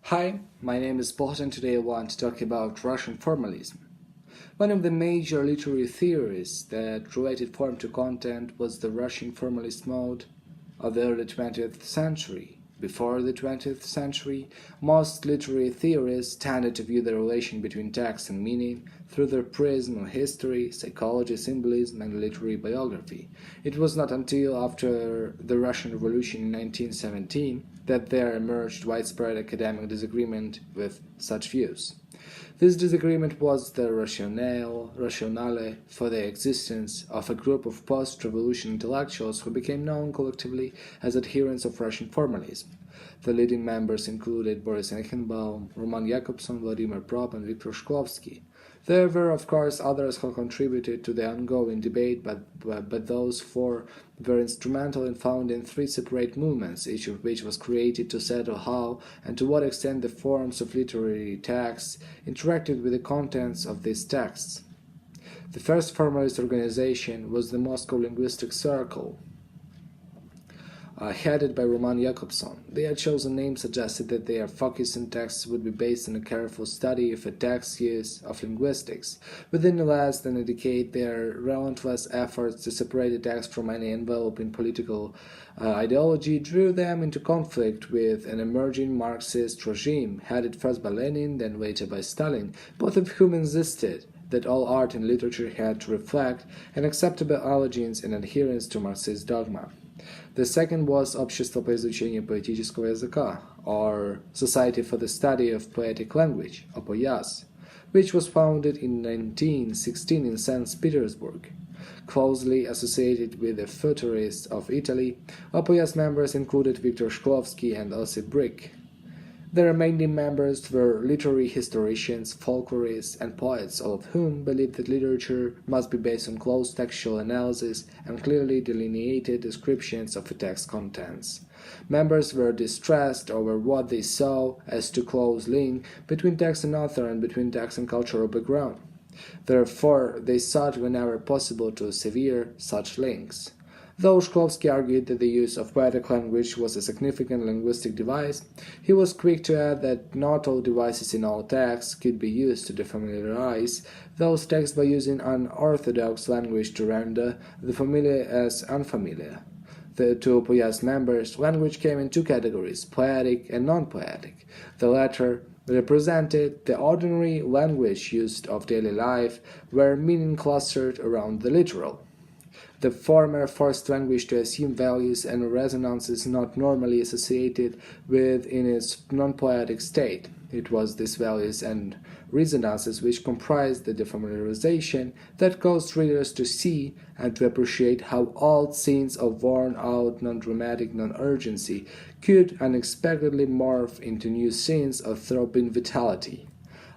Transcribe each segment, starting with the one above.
Hi, my name is Bolt and today I want to talk about Russian formalism. One of the major literary theories that related form to content was the Russian formalist mode of the early 20th century. Before the 20th century, most literary theorists tended to view the relation between text and meaning through the prism of history, psychology, symbolism, and literary biography. It was not until after the Russian Revolution in 1917 that there emerged widespread academic disagreement with such views. This disagreement was the rationale for the existence of a group of post-revolution intellectuals who became known collectively as adherents of Russian formalism. The leading members included Boris Eichenbaum, Roman Jakobson, Vladimir Propp, and Viktor Shklovsky. There were, of course, others who contributed to the ongoing debate, but those four were instrumental in founding three separate movements, each of which was created to settle how and to what extent the forms of literary texts interacted with the contents of these texts. The first formalist organization was the Moscow Linguistic Circle, headed by Roman Jakobson. Their chosen name suggested that their focus on texts would be based on a careful study of a text's use of linguistics. Within less than a decade, their relentless efforts to separate the text from any enveloping political ideology drew them into conflict with an emerging Marxist regime, headed first by Lenin, then later by Stalin, both of whom insisted that all art and literature had to reflect an acceptable allegiance and adherence to Marxist dogma. The second was Общество по изучению поэтического языка, or Society for the Study of Poetic Language, OPOYAS, which was founded in 1916 in St. Petersburg. Closely associated with the futurists of Italy, OPOYAS members included Viktor Shklovsky and Osip Brick. The remaining members were literary historians, folklorists, and poets, all of whom believed that literature must be based on close textual analysis and clearly delineated descriptions of a text's contents. Members were distressed over what they saw as too close link between text and author and between text and cultural background. Therefore, they sought whenever possible to sever such links. Though Shklovsky argued that the use of poetic language was a significant linguistic device, he was quick to add that not all devices in all texts could be used to defamiliarize those texts by using unorthodox language to render the familiar as unfamiliar. The two OPOYAS members, language came in two categories, poetic and non-poetic. The latter represented the ordinary language used of daily life, where meaning clustered around the literal. The former forced language to assume values and resonances not normally associated with in its non-poetic state. It was these values and resonances which comprised the defamiliarization that caused readers to see and to appreciate how old scenes of worn-out, non-dramatic, non-urgency could unexpectedly morph into new scenes of throbbing vitality.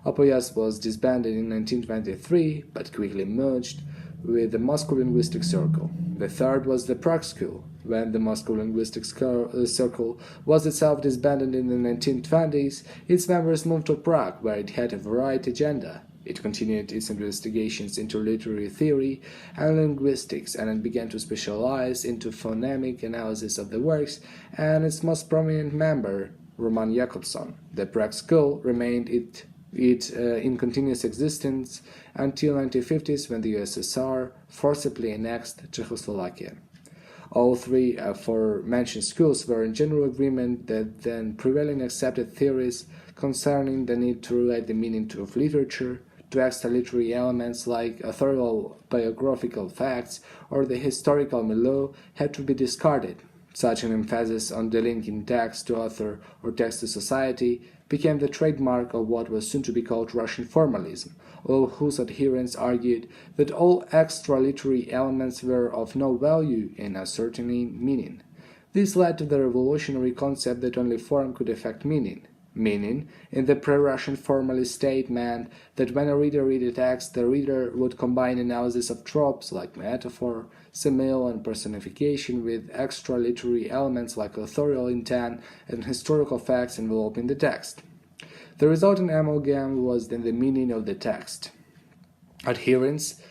OPOYAS was disbanded in 1923, but quickly merged with the Moscow Linguistic Circle. The third was the Prague School. When the Moscow Linguistic Circle was itself disbanded in the 1920s, its members moved to Prague, where it had a varied agenda. It continued its investigations into literary theory and linguistics, and it began to specialize into phonemic analysis of the works, and its most prominent member, Roman Jakobson. The Prague School remained in continuous existence until 1950s, when the USSR forcibly annexed Czechoslovakia. All three aforementioned schools were in general agreement that then prevailing accepted theories concerning the need to relate the meaning of literature to extra literary elements like authorial biographical facts or the historical milieu had to be discarded. Such an emphasis on the linking text to author or text to society became the trademark of what was soon to be called Russian formalism, all whose adherents argued that all extra literary elements were of no value in ascertaining meaning. This led to the revolutionary concept that only form could affect meaning. Meaning, in the pre-Russian formalist state, meant that when a reader read a text, the reader would combine analysis of tropes like metaphor, simile, and personification with extra literary elements like authorial intent and historical facts enveloping the text. The resulting amalgam was then the meaning of the text. Adherents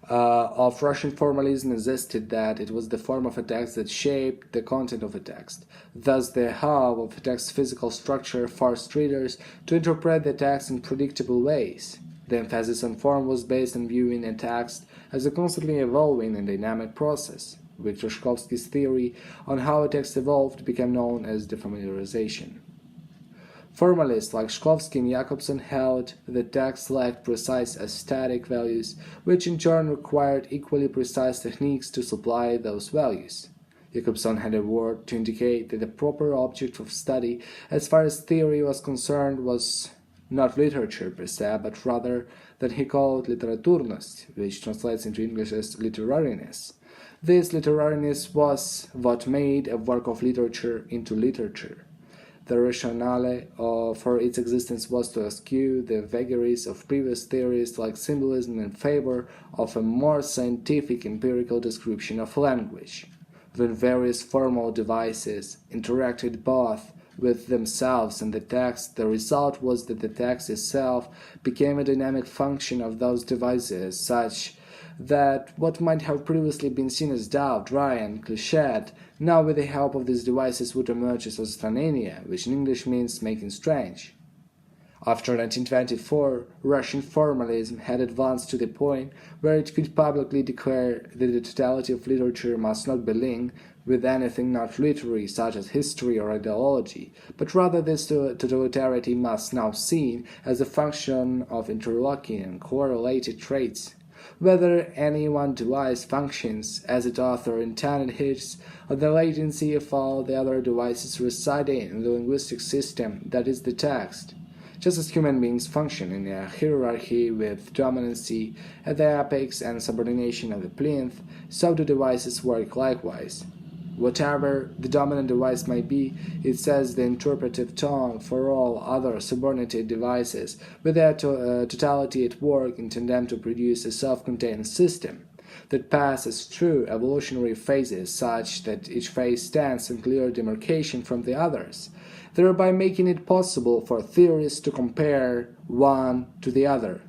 of Russian formalism insisted that it was the form of a text that shaped the content of a text. Thus, the how of a text's physical structure forced readers to interpret the text in predictable ways. The emphasis on form was based on viewing a text as a constantly evolving and dynamic process. Viktor Shkovsky's theory on how a text evolved became known as defamiliarization. Formalists like Shkovsky and Jakobson held that texts lacked precise aesthetic values, which in turn required equally precise techniques to supply those values. Jakobson had a word to indicate that the proper object of study, as far as theory was concerned, was not literature per se, but rather that he called literaturnost, which translates into English as literariness. This literariness was what made a work of literature into literature. The rationale for its existence was to eschew the vagaries of previous theories like symbolism in favor of a more scientific empirical description of language. When various formal devices interacted both with themselves and the text, the result was that the text itself became a dynamic function of those devices, such that what might have previously been seen as dull, dry, and cliched, now with the help of these devices would emerge as stranenia, which in English means making strange. After 1924, Russian formalism had advanced to the point where it could publicly declare that the totality of literature must not be linked with anything not literary, such as history or ideology, but rather this totality must now seen as a function of interlocking and correlated traits. Whether any one device functions as its author intended hinges on the latency of all the other devices residing in the linguistic system that is the text. Just as human beings function in a hierarchy with dominancy at the apex and subordination at the plinth, so do devices work likewise. Whatever the dominant device may be, it sets the interpretive tone for all other subordinate devices, with their totality at work in tandem to produce a self-contained system that passes through evolutionary phases such that each phase stands in clear demarcation from the others, thereby making it possible for theories to compare one to the other.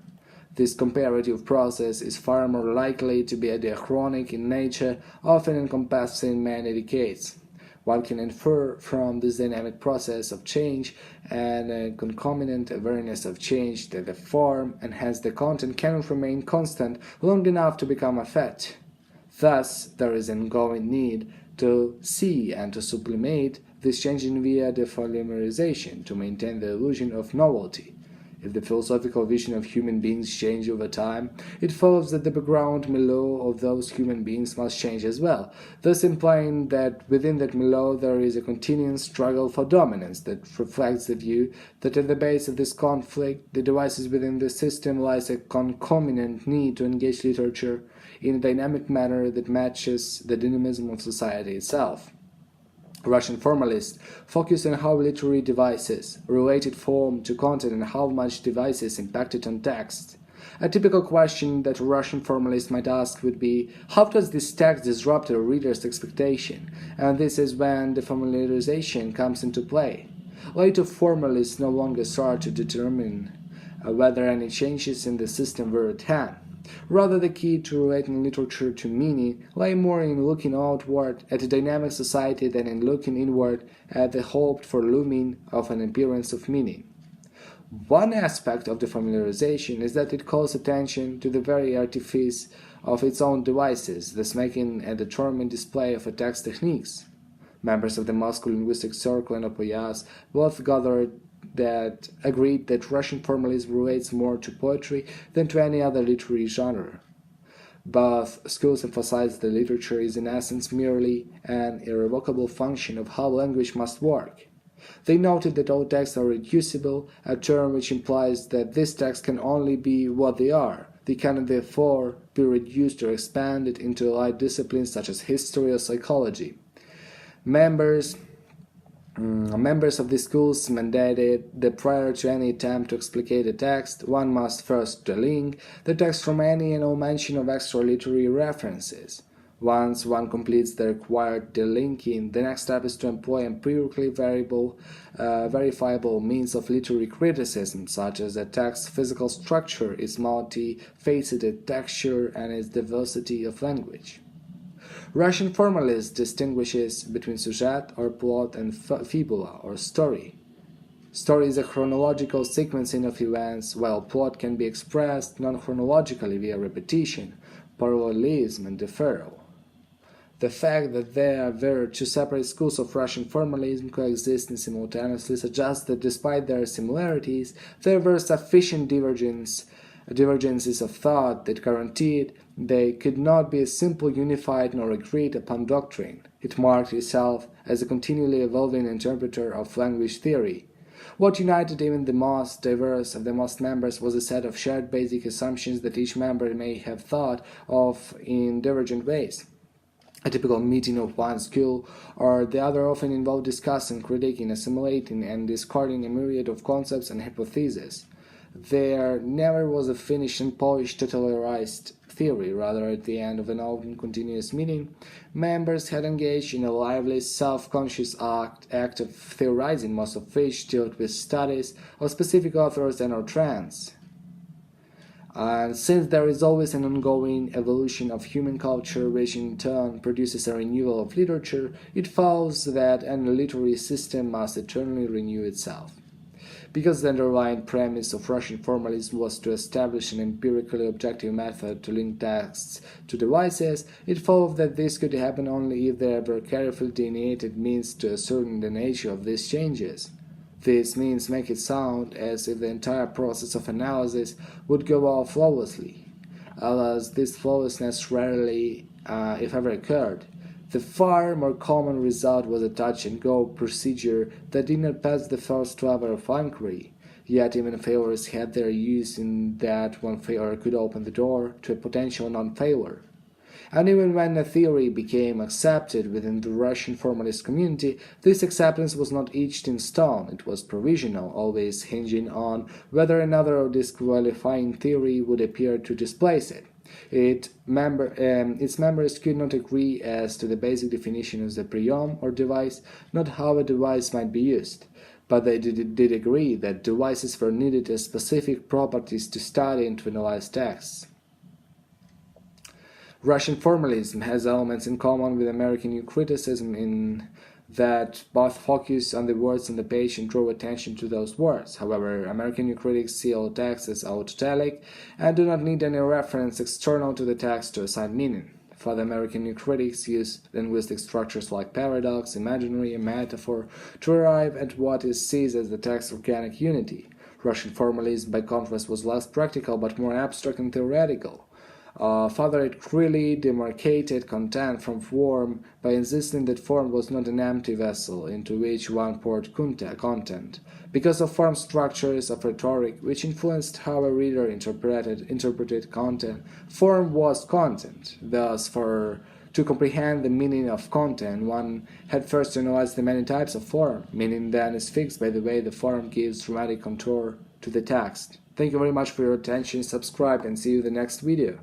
This comparative process is far more likely to be diachronic in nature, often encompassing many decades. One can infer from this dynamic process of change and a concomitant awareness of change that the form and hence the content cannot remain constant long enough to become a fact. Thus, there is an ongoing need to see and to sublimate this changing via defamiliarization to maintain the illusion of novelty. If the philosophical vision of human beings change over time, it follows that the background milieu of those human beings must change as well, thus implying that within that milieu there is a continuing struggle for dominance that reflects the view that at the base of this conflict, the devices within the system lies a concomitant need to engage literature in a dynamic manner that matches the dynamism of society itself. Russian formalists focus on how literary devices related form to content and how much devices impacted on text. A typical question that a Russian formalist might ask would be, how does this text disrupt a reader's expectation? And this is when defamiliarization comes into play. Later formalists no longer sought to determine whether any changes in the system were at hand. Rather, the key to relating literature to meaning lay more in looking outward at a dynamic society than in looking inward at the hoped-for looming of an appearance of meaning. One aspect of the familiarization is that it calls attention to the very artifice of its own devices, thus making a determined display of a text techniques. Members of the Moscow linguistic circle and Opoyas both gathered that agreed that Russian formalism relates more to poetry than to any other literary genre. Both schools emphasize that literature is in essence merely an irrevocable function of how language must work. They noted that all texts are reducible, a term which implies that these texts can only be what they are. They cannot therefore be reduced or expanded into allied disciplines such as history or psychology. Members of these schools mandated that prior to any attempt to explicate a text, one must first delink the text from any and all mention of extra literary references. Once one completes the required delinking, the next step is to employ empirically verifiable means of literary criticism, such as a text's physical structure, its multi-faceted texture, and its diversity of language. Russian formalist distinguishes between sujet or plot and fibula or story. Story is a chronological sequencing of events, while plot can be expressed non-chronologically via repetition, parallelism, and deferral. The fact that there were two separate schools of Russian formalism coexisting simultaneously suggests that despite their similarities, there were sufficient divergences of thought that guaranteed they could not be a simple unified nor agreed upon doctrine. It marked itself as a continually evolving interpreter of language theory. What united even the most diverse of the most members was a set of shared basic assumptions that each member may have thought of in divergent ways. A typical meeting of one school or the other often involved discussing, critiquing, assimilating, and discarding a myriad of concepts and hypotheses. There never was a finished and polished totalitarianist theory. Rather, at the end of an open continuous meeting, members had engaged in a lively, self-conscious act of theorizing, most of which dealt with studies of specific authors and or trends. And since there is always an ongoing evolution of human culture, which in turn produces a renewal of literature, it follows that any literary system must eternally renew itself. Because the underlying premise of Russian formalism was to establish an empirically objective method to link texts to devices, it followed that this could happen only if there were carefully delineated means to ascertain the nature of these changes. These means make it sound as if the entire process of analysis would go off flawlessly, alas, this flawlessness rarely, if ever, occurred. The far more common result was a touch-and-go procedure that did not pass the first level of inquiry, yet even failures had their use in that one failure could open the door to a potential non-failure. And even when a theory became accepted within the Russian formalist community, this acceptance was not etched in stone, it was provisional, always hinging on whether another disqualifying theory would appear to displace it. Its members could not agree as to the basic definition of the priom or device, not how a device might be used, but they did agree that devices were needed as specific properties to study and to analyze texts. Russian formalism has elements in common with American new criticism in that both focus on the words on the page and draw attention to those words. However, American new critics see all text as autotelic and do not need any reference external to the text to assign meaning. Further, American new critics use linguistic structures like paradox, imaginary, and metaphor to arrive at what is seized as the text's organic unity. Russian formalism, by contrast, was less practical but more abstract and theoretical. Further, it clearly demarcated content from form by insisting that form was not an empty vessel into which one poured content. Because of form structures of rhetoric, which influenced how a reader interpreted content, form was content. Thus, to comprehend the meaning of content, one had first to analyze the many types of form. Meaning then is fixed by the way the form gives dramatic contour to the text. Thank you very much for your attention, subscribe, and see you in the next video.